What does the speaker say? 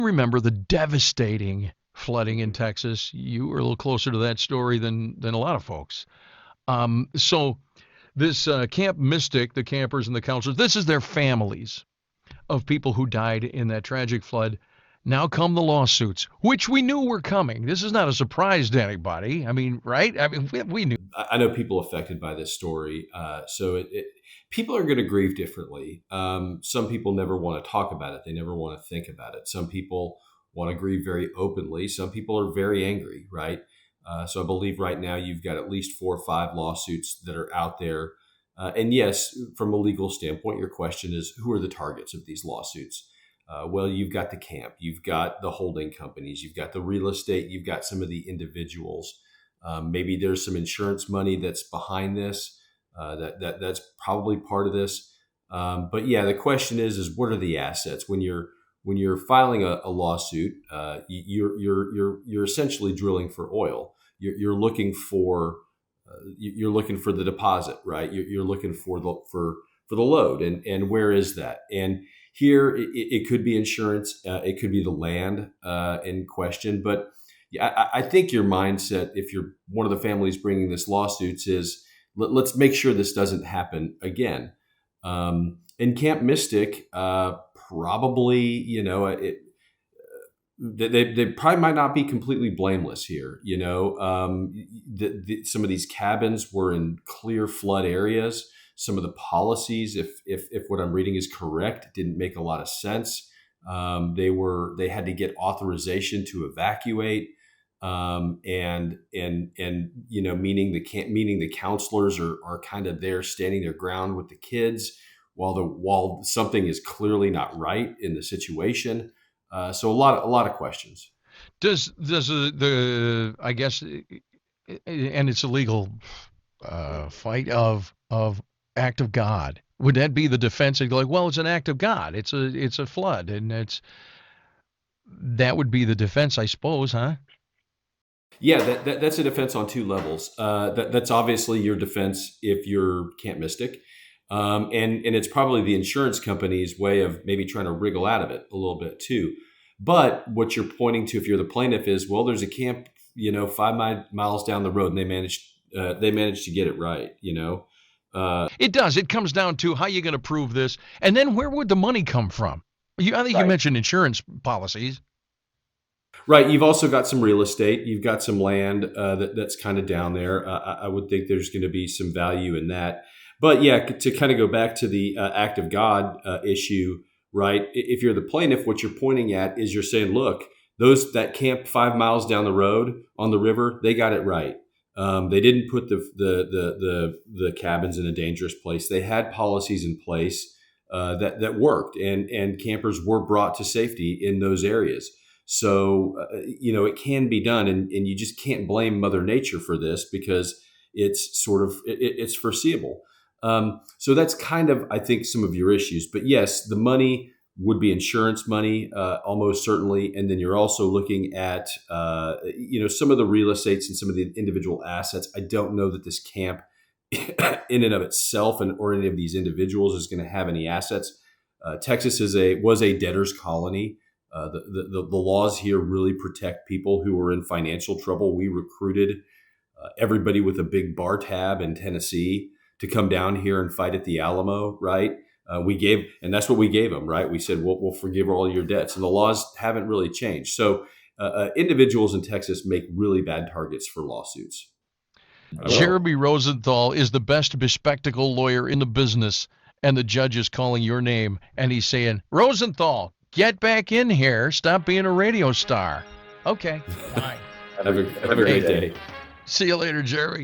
Remember the devastating flooding in Texas. You were a little closer to that story than a lot of folks. So this Camp Mystic, the campers and the counselors, this is their families of people who died in that tragic flood. Now come the lawsuits, which we knew were coming. This is not a surprise to anybody. I mean, right? I mean, we knew. I know people affected by this story. People are going to grieve differently. Some people never want to talk about it. They never want to think about it. Some people want to grieve very openly. Some people are very angry, right? So I believe right now you've got at least 4 or 5 lawsuits that are out there. And yes, from a legal standpoint, your question is, who are the targets of these lawsuits? Well, you've got the camp, you've got the holding companies, you've got the real estate, you've got some of the individuals. Maybe there's some insurance money that's behind this. That's probably part of this. But yeah, the question is what are the assets when you're filing a lawsuit? You're essentially drilling for oil. You're looking for the deposit, right? You're looking for the load, and where is that? And here it could be insurance, it could be the land in question, but yeah, I think your mindset, if you're one of the families bringing this lawsuits, is let's make sure this doesn't happen again. In Camp Mystic, probably, they probably might not be completely blameless here. Some of these cabins were in clear flood areas. Some of the policies, if what I'm reading is correct, didn't make a lot of sense. They had to get authorization to evacuate. And meaning the counselors are kind of there standing their ground with the kids while something is clearly not right in the situation. So a lot of questions. Does the I guess, and it's a legal fight of act of God. Would that be the defense? They'd go like, well, it's an act of God. It's a flood, and that would be the defense, I suppose, huh? Yeah, that's a defense on 2 levels. That's obviously your defense if you're Camp Mystic, and it's probably the insurance company's way of maybe trying to wriggle out of it a little bit too. But what you're pointing to, if you're the plaintiff, is, well, there's a camp, 5 miles down the road, and they managed to get it right. It does. It comes down to how you're going to prove this, and then where would the money come from? I think you Right. mentioned insurance policies. Right. You've also got some real estate. You've got some land that's kind of down there. I would think there's going to be some value in that. But yeah, to kind of go back to the act of God issue, right? If you're the plaintiff, what you're pointing at is you're saying, look, that camp 5 miles down the road on the river, they got it right. They didn't put the cabins in a dangerous place. They had policies in place that worked, and campers were brought to safety in those areas. So, it can be done, and you just can't blame Mother Nature for this because it's foreseeable. So that's kind of, I think, some of your issues. But yes, the money would be insurance money, almost certainly. And then you're also looking at, some of the real estates and some of the individual assets. I don't know that this camp in and of itself or any of these individuals is going to have any assets. Texas was a debtor's colony. The laws here really protect people who are in financial trouble. We recruited everybody with a big bar tab in Tennessee to come down here and fight at the Alamo, right? And that's what we gave them, right? We said, we'll forgive all your debts. And the laws haven't really changed. So individuals in Texas make really bad targets for lawsuits. Jeremy Rosenthal is the best bespectacled lawyer in the business, and the judge is calling your name, and he's saying, Rosenthal, get back in here. Stop being a radio star. Okay, fine. Have a great day. See you later, Jerry.